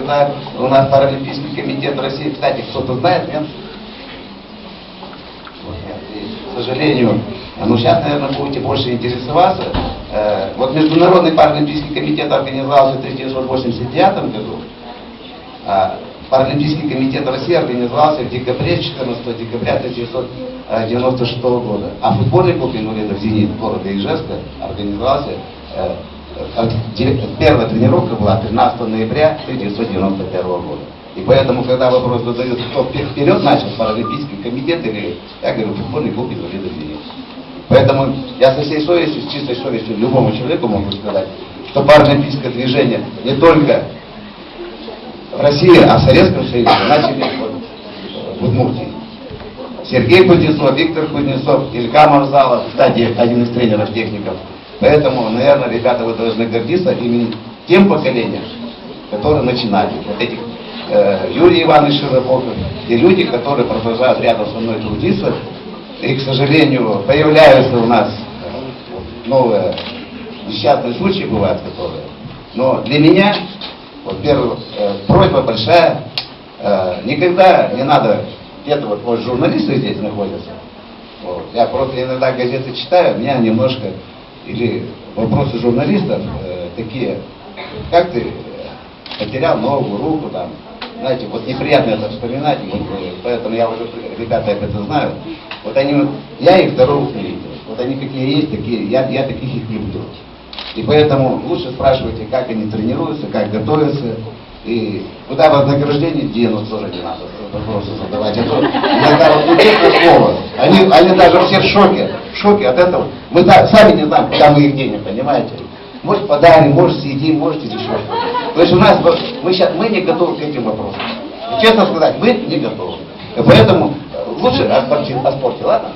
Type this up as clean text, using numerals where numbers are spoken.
когда у нас Паралимпийский комитет России, кстати, кто-то знает, нет? К сожалению, ну сейчас, наверное, будете больше интересоваться. Вот Международный Паралимпийский комитет организовался в 1989 году, а Паралимпийский комитет России организовался в декабре, 14 декабря 1996 года. А футбольный клуб инвалидов «Зенит» города Ижевска организовался, первая тренировка была 13 ноября 1991 года. И поэтому, когда вопрос задают, кто вперед начал, Паралимпийский комитет или, я говорю, футбольный клуб инвалидов «Зенит». Поэтому я со всей совестью, с чистой совестью любому человеку могу сказать, что паралимпийское движение не только в России, а в Советском Союзе начали в Удмуртии. Сергей Кузнецов, Виктор Кузнецов, Илька Марзалов, кстати, один из тренеров-техников. Поэтому, наверное, ребята, вы должны гордиться именно тем поколением, которые начинали. Вот этих Юрий Иванович Широбоков, и люди, которые продолжают рядом со мной трудиться. И, к сожалению, появляются у нас новые несчастные случаи бывают, которые. Но для меня, вот первая просьба большая, никогда не надо, где-то вот журналисты здесь находятся, вот, я просто иногда газеты читаю, меня немножко, или вопросы журналистов такие, как ты потерял ногу, руку там, знаете, вот неприятно это вспоминать, вот, поэтому я уже, ребята это знают, вот они, я их здоровых не видел, вот они какие есть, такие, я таких их люблю. И поэтому лучше спрашивайте, как они тренируются, как готовятся, и куда вознаграждение денут, тоже не надо вопросы задавать. А то иногда вот слово, они даже все в шоке от этого. Мы сами не знаем, куда мы их денем, понимаете? Может подарим, может съедим, может еще что-то. То есть у нас, мы не готовы к этим вопросам. И, честно сказать, мы не готовы. И поэтому лучше о спорте, ладно?